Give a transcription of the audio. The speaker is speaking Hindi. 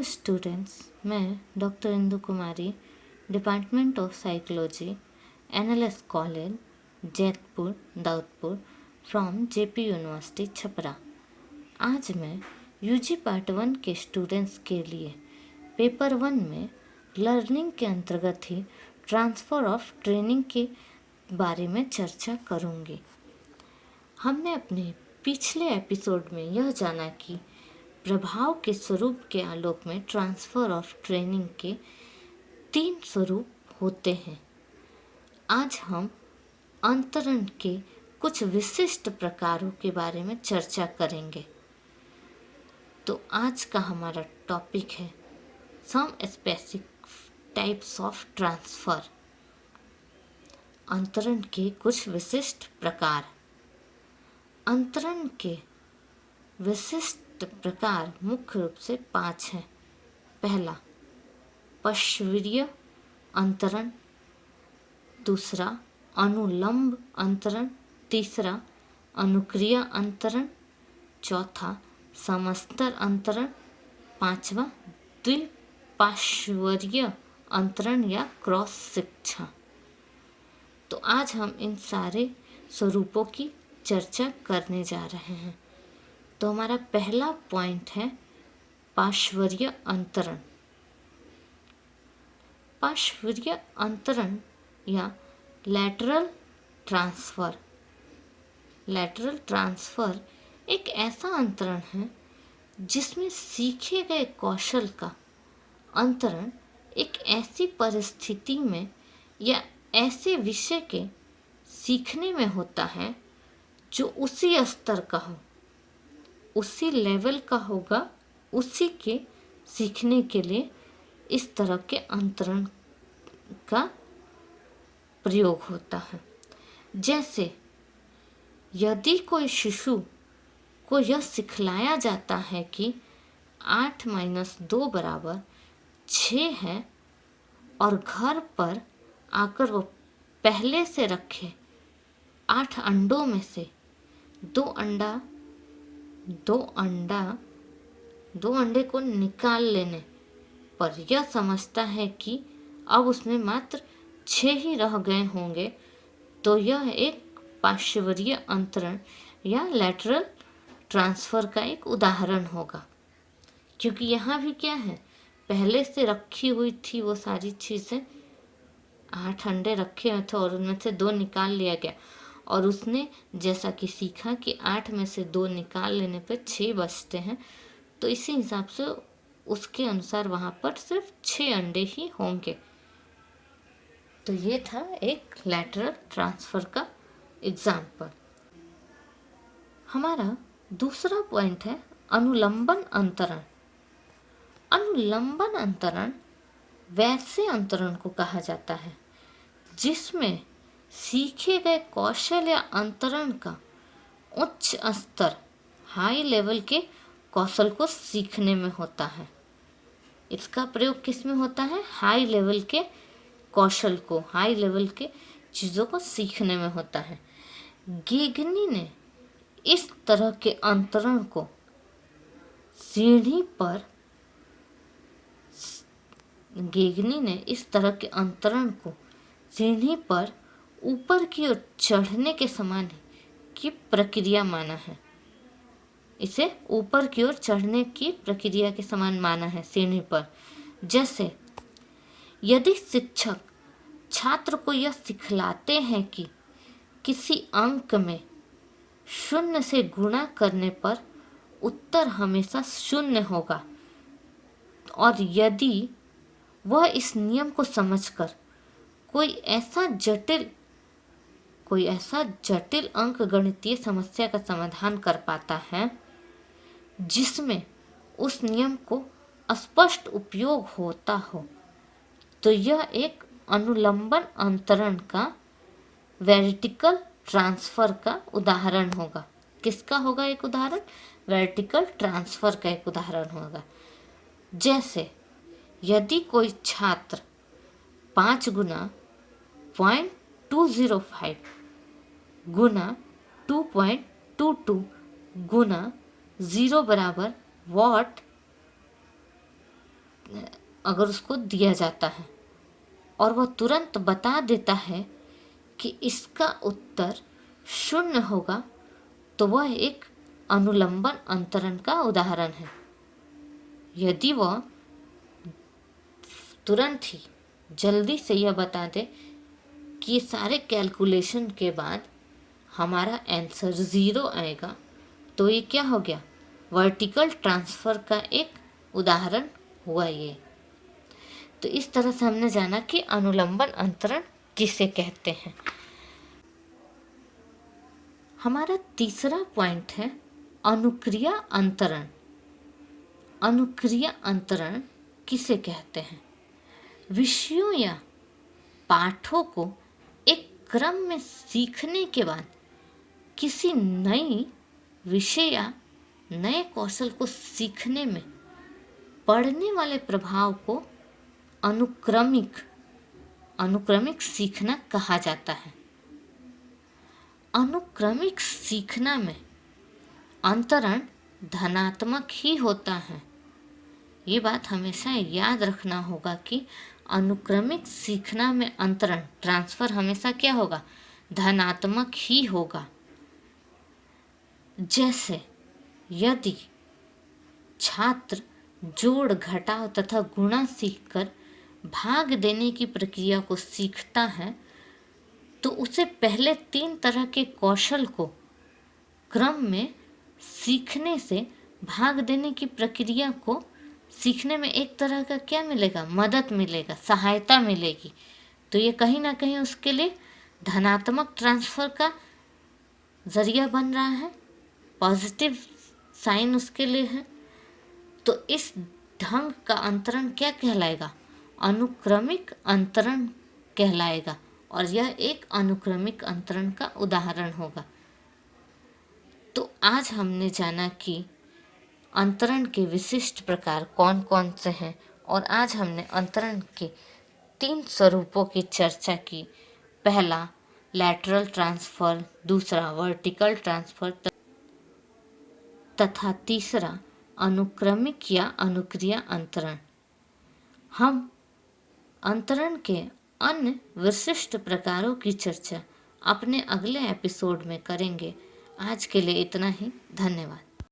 हेलो स्टूडेंट्स, मैं doctor Indu Kumari, department of psychology, NLS college, Jaitpur, Daudpur, from JP university Chhapra. आज मैं यूजी पार्ट 1 के स्टूडेंट्स के लिए पेपर 1 में लर्निंग के अंतर्गत ही ट्रांसफ़र ऑफ ट्रेनिंग के बारे में चर्चा करूँगी। हमने अपने पिछले एपिसोड में यह जाना कि प्रभाव के स्वरूप के आलोक में ट्रांसफ़र ऑफ ट्रेनिंग के 3 स्वरूप होते हैं। आज हम अंतरण के कुछ विशिष्ट प्रकारों के बारे में चर्चा करेंगे। तो आज का हमारा टॉपिक है some specific types of transfer. अंतरण के कुछ विशिष्ट प्रकार। अंतरण के विशिष्ट प्रकार मुख्य रूप से 5 हैं। पहला, पश्चर्य अंतरण। दूसरा, अनुलंब अंतरण। तीसरा, अनुक्रिया अंतरण। चौथा, समस्तर अंतरण। पांचवा, द्विपार्श्वीय अंतरण या क्रॉस शिक्षा। तो आज हम इन सारे स्वरूपों की चर्चा करने जा रहे हैं। तो हमारा पहला पॉइंट है पार्श्वीय अंतरण। पार्श्वीय अंतरण या लैटरल ट्रांसफ़र। लैटरल ट्रांसफ़र एक ऐसा अंतरण है जिसमें सीखे गए कौशल का अंतरण एक ऐसी परिस्थिति में या ऐसे विषय के सीखने में होता है जो उसी स्तर का हो, उसी लेवल का होगा, उसी के सीखने के लिए इस तरह के अंतरण का प्रयोग होता है। जैसे यदि कोई शिशु को यह सिखलाया जाता है कि 8 - 2 = 6 है और घर पर आकर वो पहले से रखे 8 अंडों में से दो अंडे को निकाल लेने पर यह समझता है कि अब उसमें मात्र 6 ही रह गए होंगे, तो यह एक पार्श्वीय अंतरण या लैटरल ट्रांसफ़र का एक उदाहरण होगा। क्योंकि यहाँ भी क्या है, पहले से रखी हुई थी वो सारी चीज़ें। 8 अंडे रखे हुए थे और उनमें से 2 निकाल लिया गया और उसने जैसा कि सीखा कि 8 में से 2 निकाल लेने पर 6 बचते हैं, तो इसी हिसाब से उसके अनुसार वहाँ पर सिर्फ 6 अंडे ही होंगे। तो ये था एक लैटरल ट्रांसफ़र का एग्जाम्पल। हमारा दूसरा पॉइंट है अनुलंबन अंतरण। अनुलंबन अंतरण वैसे अंतरण को कहा जाता है जिसमें सीखे गए कौशल या अंतरण का उच्च स्तर, हाई लेवल के कौशल को सीखने में होता है। इसका प्रयोग किस में होता है? हाई लेवल के कौशल को, हाई लेवल के चीज़ों को सीखने में होता है। गेगनी ने इस तरह के अंतरण को सीढ़ी पर ऊपर की ओर चढ़ने के समान की प्रक्रिया माना है। इसे ऊपर की ओर चढ़ने की प्रक्रिया के समान माना है सीढ़ी पर। जैसे यदि शिक्षक छात्र को यह सिखलाते हैं कि किसी अंक में 0 से गुणा करने पर उत्तर हमेशा 0 होगा, और यदि वह इस नियम को समझकर कोई ऐसा जटिल अंक गणितीय समस्या का समाधान कर पाता है जिसमें उस नियम को स्पष्ट उपयोग होता हो, तो यह एक अनुलंबन अंतरण का वर्टिकल ट्रांसफ़र का उदाहरण होगा। किसका होगा एक उदाहरण? वर्टिकल ट्रांसफ़र का एक उदाहरण होगा। जैसे यदि कोई छात्र 5 × 0.205 × 2.22 × 0 = वाट अगर उसको दिया जाता है और वह तुरंत बता देता है कि इसका उत्तर 0 होगा, तो वह एक अनुलंबन अंतरण का उदाहरण है। यदि वह तुरंत ही जल्दी से यह बता दे कि ये सारे कैलकुलेशन के बाद हमारा आंसर 0 आएगा, तो ये क्या हो गया, वर्टिकल ट्रांसफ़र का एक उदाहरण हुआ ये। तो इस तरह से हमने जाना कि अनुलंबन अंतरण किसे कहते हैं। हमारा तीसरा पॉइंट है अनुक्रिया अंतरण। अनुक्रिया अंतरण किसे कहते हैं? विषयों या पाठों को एक क्रम में सीखने के बाद किसी नई विषय या नए कौशल को सीखने में पड़ने वाले प्रभाव को अनुक्रमिक सीखना कहा जाता है। अनुक्रमिक सीखना में अंतरण धनात्मक ही होता है। ये बात हमेशा याद रखना होगा कि अनुक्रमिक सीखना में अंतरण ट्रांसफ़र हमेशा क्या होगा, धनात्मक ही होगा। जैसे यदि छात्र जोड़, घटाव तथा गुणा सीखकर भाग देने की प्रक्रिया को सीखता है, तो उसे पहले 3 तरह के कौशल को क्रम में सीखने से भाग देने की प्रक्रिया को सीखने में एक तरह का क्या मिलेगा, मदद मिलेगा, सहायता मिलेगी। तो ये कहीं ना कहीं उसके लिए धनात्मक ट्रांसफ़र का ज़रिया बन रहा है, पॉजिटिव साइन उसके लिए है। तो इस ढंग का अंतरण क्या कहलाएगा, अनुक्रमिक अंतरण कहलाएगा, और यह एक अनुक्रमिक अंतरण का उदाहरण होगा। तो आज हमने जाना कि अंतरण के विशिष्ट प्रकार कौन कौन से हैं, और आज हमने अंतरण के 3 स्वरूपों की चर्चा की। पहला लैटरल ट्रांसफ़र, दूसरा वर्टिकल ट्रांसफ़र तथा तीसरा अनुक्रमिक या अनुक्रिया अंतरण। हम अंतरण के अन्य विशिष्ट प्रकारों की चर्चा अपने अगले एपिसोड में करेंगे। आज के लिए इतना ही। धन्यवाद।